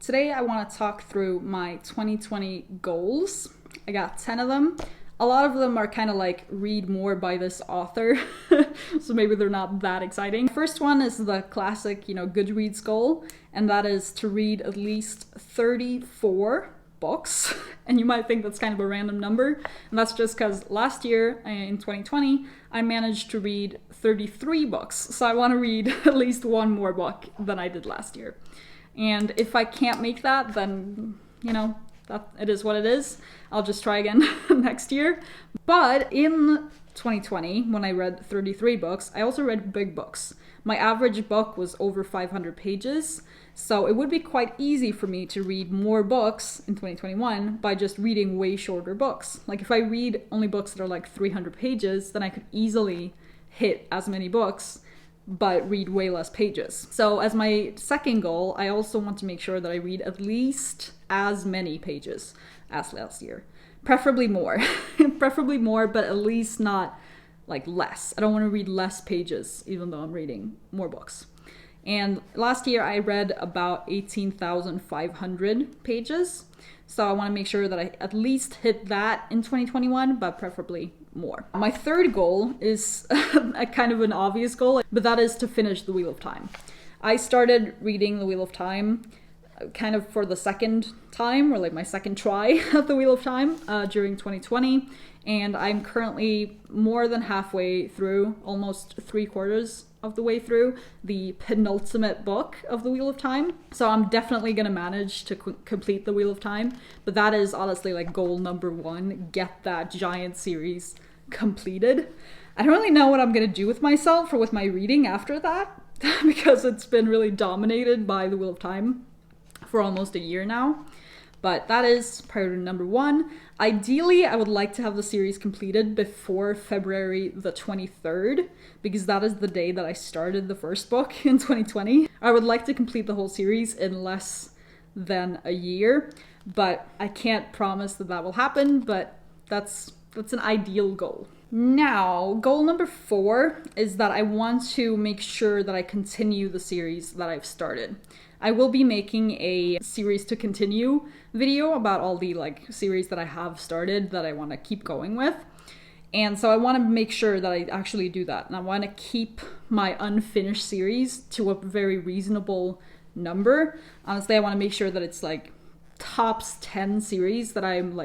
Today I want to talk through my 2020 goals. I got 10 of them. A lot of them are kind of like read more by this author, so maybe they're not that exciting. First one is the classic, Goodreads goal, and that is to read at least 34 books. And you might think that's kind of a random number, and that's just because last year in 2020 I managed to read 33 books, so I want to read at least one more book than I did last year. And if I can't make that, then that it is what it is. I'll just try again next year. But in 2020, when I read 33 books, I also read big books. My average book was over 500 pages, so it would be quite easy for me to read more books in 2021 by just reading way shorter books. Like if I read only books that are like 300 pages, then I could easily hit as many books but read way less pages. So as my second goal, I also want to make sure that I read at least as many pages as last year. Preferably more. Preferably more, but at least not like less. I don't want to read less pages even though I'm reading more books. And last year I read about 18,500 pages. So I want to make sure that I at least hit that in 2021, but preferably more. My third goal is a kind of an obvious goal, but that is to finish The Wheel of Time. I started reading The Wheel of Time kind of for the second time, or like my second try at The Wheel of Time during 2020, and I'm currently more than halfway through, almost 3/4 of the way through the penultimate book of The Wheel of Time. So I'm definitely gonna manage to complete The Wheel of Time, but that is honestly like goal number one, get that giant series completed. I don't really know what I'm gonna do with myself or with my reading after that because it's been really dominated by The Wheel of Time for almost a year now. But that is priority number one. Ideally, I would like to have the series completed before February the 23rd, because that is the day that I started the first book in 2020. I would like to complete the whole series in less than a year, but I can't promise that that will happen, but that's an ideal goal. Now, goal number 4 is that I want to make sure that I continue the series that I've started. I will be making a series to continue video about all the series that I have started that I want to keep going with. And so I want to make sure that I actually do that. And I want to keep my unfinished series to a very reasonable number. Honestly, I want to make sure that it's tops 10 series that I'm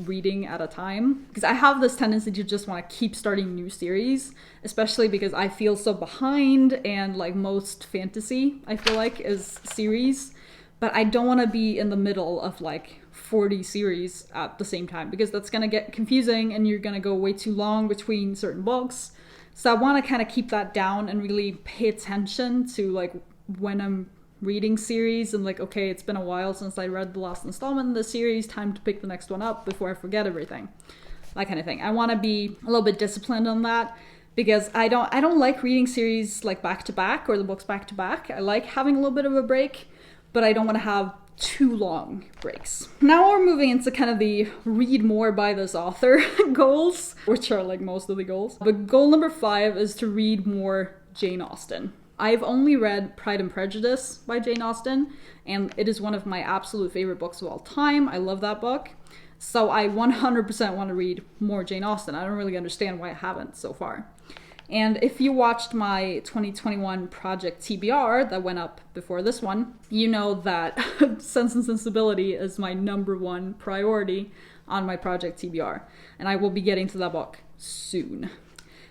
reading at a time, because I have this tendency to just want to keep starting new series, especially because I feel so behind, and most fantasy I feel like is series, but I don't want to be in the middle of 40 series at the same time, because that's going to get confusing and you're going to go way too long between certain books. So I want to kind of keep that down and really pay attention to when I'm reading series and okay, it's been a while since I read the last installment in the series, time to pick the next one up before I forget everything. That kind of thing. I want to be a little bit disciplined on that, because I don't like reading series back to back, or the books back to back. I like having a little bit of a break, but I don't want to have too long breaks. Now we're moving into kind of the read more by this author goals, which are most of the goals. But goal number 5 is to read more Jane Austen. I've only read Pride and Prejudice by Jane Austen, and it is one of my absolute favorite books of all time. I love that book. So I 100% want to read more Jane Austen. I don't really understand why I haven't so far. And if you watched my 2021 Project TBR that went up before this one, you know that Sense and Sensibility is my number one priority on my Project TBR. And I will be getting to that book soon.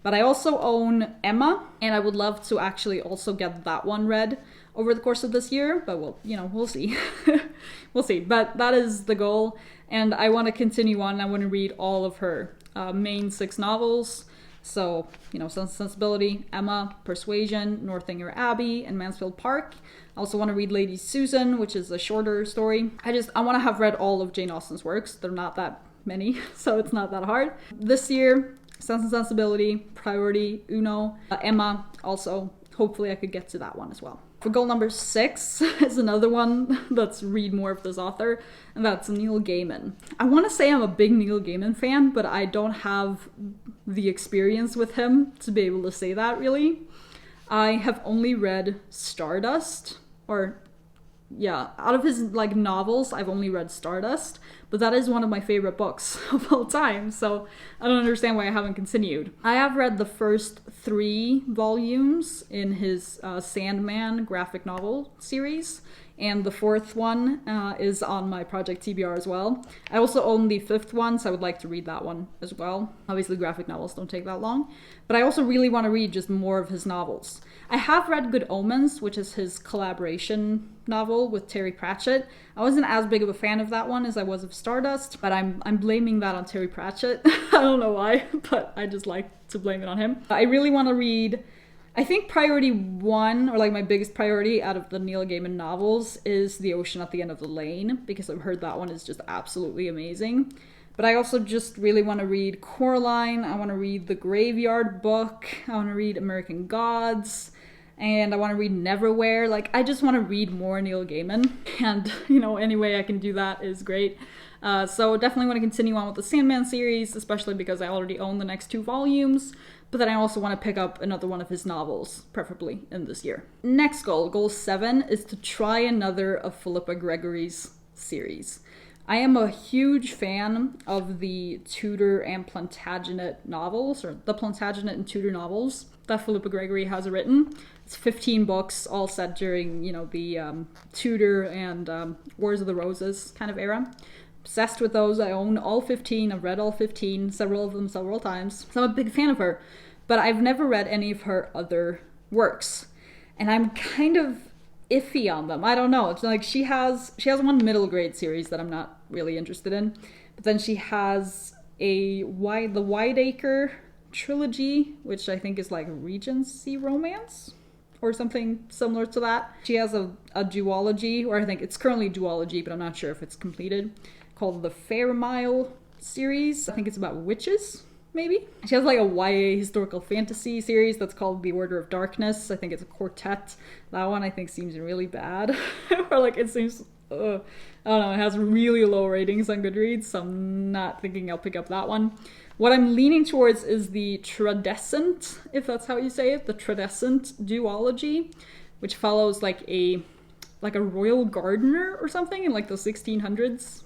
But I also own Emma, and I would love to actually also get that one read over the course of this year, but we'll see. We'll see. But that is the goal, and I want to continue on. I want to read all of her main 6 novels. So, Sense and Sensibility, Emma, Persuasion, Northanger Abbey, and Mansfield Park. I also want to read Lady Susan, which is a shorter story. I want to have read all of Jane Austen's works. They're not that many, so it's not that hard. This year, Sense and Sensibility, priority uno. Emma, also, hopefully I could get to that one as well. For goal number 6 is another one that's read more of this author, and that's Neil Gaiman. I want to say I'm a big Neil Gaiman fan, but I don't have the experience with him to be able to say that really. I have only read Stardust, or yeah, out of his like novels, I've only read Stardust, but that is one of my favorite books of all time, so I don't understand why I haven't continued. I have read the first 3 volumes in his Sandman graphic novel series, and the 4th one is on my Project TBR as well. I also own the 5th one, so I would like to read that one as well. Obviously graphic novels don't take that long, but I also really want to read just more of his novels. I have read Good Omens, which is his collaboration novel with Terry Pratchett. I wasn't as big of a fan of that one as I was of Stardust, but I'm blaming that on Terry Pratchett. I don't know why, but I just like to blame it on him. I really want to read, I think priority 1, or like my biggest priority out of the Neil Gaiman novels, is The Ocean at the End of the Lane, because I've heard that one is just absolutely amazing. But I also just really want to read Coraline, I want to read The Graveyard Book, I want to read American Gods, and I want to read Neverwhere. Like, I just want to read more Neil Gaiman, and, you know, any way I can do that is great. So definitely want to continue on with the Sandman series, especially because I already own the next 2 volumes, but then I also want to pick up another one of his novels, preferably in this year. Next goal 7, is to try another of Philippa Gregory's series. I am a huge fan of the Tudor and Plantagenet novels, or the Plantagenet and Tudor novels that Philippa Gregory has written. It's 15 books, all set during, you know, the Tudor and Wars of the Roses kind of era. Obsessed with those. I own all 15. I've read all 15, several of them several times. So I'm a big fan of her, but I've never read any of her other works, and I'm kind of iffy on them. I don't know. It's like she has one middle grade series that I'm not really interested in, but then she has the Whiteacre trilogy, which I think is like Regency romance or something similar to that. She has a duology, or I think it's currently duology, but I'm not sure if it's completed, called the Fair Mile series. I think it's about witches, maybe. She has like a YA historical fantasy series that's called The Order of Darkness. I think it's a quartet. That one I think seems really bad. Or like it seems, I don't know, it has really low ratings on Goodreads, so I'm not thinking I'll pick up that one. What I'm leaning towards is the Tradescant, if that's how you say it, the Tradescant duology, which follows like a royal gardener or something in like the 1600s.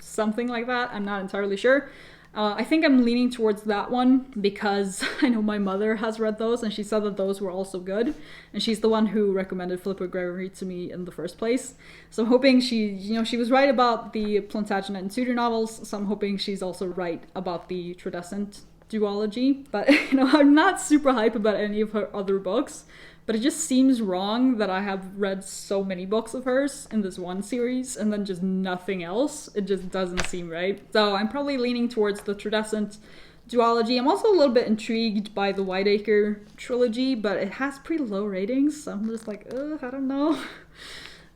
Something like that. I'm not entirely sure. I think I'm leaning towards that one because I know my mother has read those and she said that those were also good. And she's the one who recommended Philippa Gregory to me in the first place. So I'm hoping she was right about the Plantagenet and Tudor novels. So I'm hoping she's also right about the Tradescant duology. But, you know, I'm not super hype about any of her other books. But it just seems wrong that I have read so many books of hers in this one series and then just nothing else. It just doesn't seem right. So I'm probably leaning towards the Tradescant duology. I'm also a little bit intrigued by the Whiteacre trilogy, but it has pretty low ratings. So I'm just like, I don't know.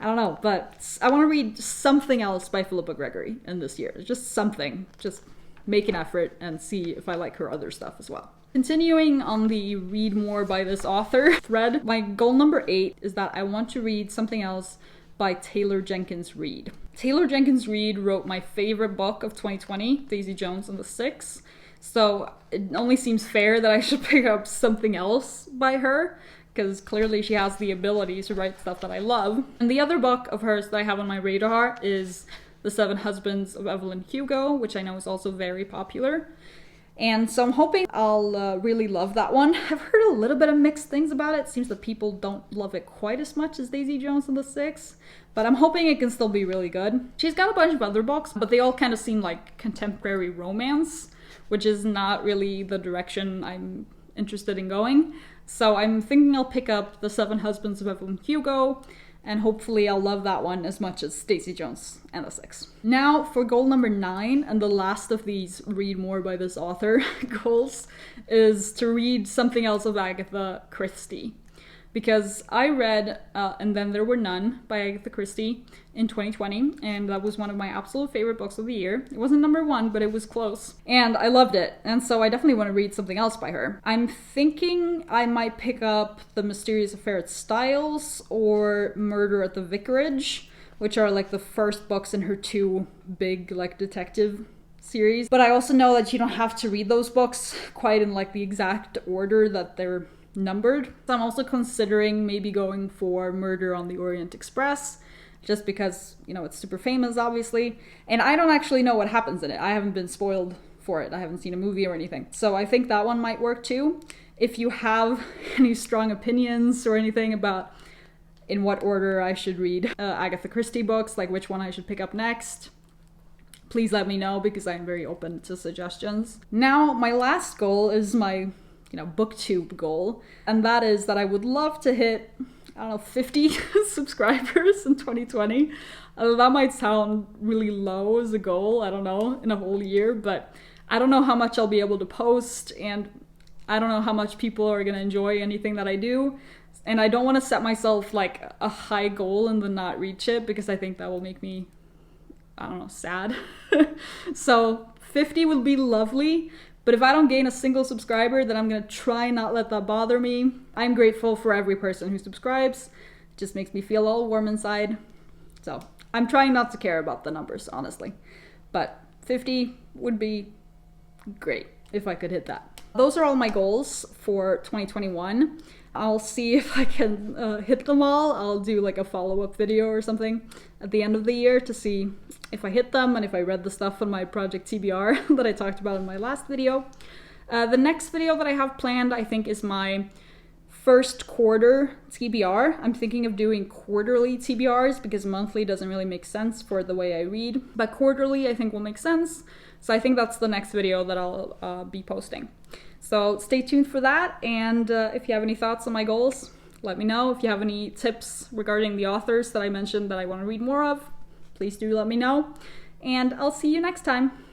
I don't know, but I want to read something else by Philippa Gregory in this year. Just something. Just make an effort and see if I like her other stuff as well. Continuing on the read more by this author thread, my goal number 8 is that I want to read something else by Taylor Jenkins Reid. Taylor Jenkins Reid wrote my favorite book of 2020, Daisy Jones and the Six. So it only seems fair that I should pick up something else by her, because clearly she has the ability to write stuff that I love. And the other book of hers that I have on my radar is The Seven Husbands of Evelyn Hugo, which I know is also very popular. And so I'm hoping I'll really love that one. I've heard a little bit of mixed things about it. It seems that people don't love it quite as much as Daisy Jones and the Six, but I'm hoping it can still be really good. She's got a bunch of other books, but they all kind of seem like contemporary romance, which is not really the direction I'm interested in going. So I'm thinking I'll pick up The Seven Husbands of Evelyn Hugo, and hopefully I'll love that one as much as Daisy Jones and the Six. Now for goal number 9, and the last of these read more by this author goals, is to read something else of Agatha Christie. Because I read And Then There Were None by Agatha Christie in 2020, and that was one of my absolute favorite books of the year. It wasn't number 1, but it was close. And I loved it, and so I definitely want to read something else by her. I'm thinking I might pick up The Mysterious Affair at Styles or Murder at the Vicarage, which are like the first books in her 2 big like detective series. But I also know that you don't have to read those books quite in like the exact order that they're numbered. So I'm also considering maybe going for Murder on the Orient Express just because, you know, it's super famous, obviously. And I don't actually know what happens in it. I haven't been spoiled for it. I haven't seen a movie or anything. So I think that one might work too. If you have any strong opinions or anything about in what order I should read Agatha Christie books, like which one I should pick up next, please let me know, because I'm very open to suggestions. Now, my last goal is my, you know, booktube goal, and that is that I would love to hit, I don't know, 50 subscribers in 2020. That might sound really low as a goal, I don't know, in a whole year, but I don't know how much I'll be able to post, and I don't know how much people are gonna enjoy anything that I do. And I don't want to set myself like a high goal and then not reach it, because I think that will make me, I don't know, sad. So 50 would be lovely, but if I don't gain a single subscriber, then I'm gonna try not let that bother me. I'm grateful for every person who subscribes. It just makes me feel all warm inside. So I'm trying not to care about the numbers, honestly. But 50 would be great if I could hit that. Those are all my goals for 2021. I'll see if I can hit them all. I'll do like a follow-up video or something at the end of the year to see if I hit them and if I read the stuff on my project TBR that I talked about in my last video. The next video that I have planned, I think, is my first quarter TBR. I'm thinking of doing quarterly TBRs because monthly doesn't really make sense for the way I read, but quarterly I think will make sense. So I think that's the next video that I'll be posting. So stay tuned for that, and if you have any thoughts on my goals, let me know. If you have any tips regarding the authors that I mentioned that I want to read more of, please do let me know, and I'll see you next time.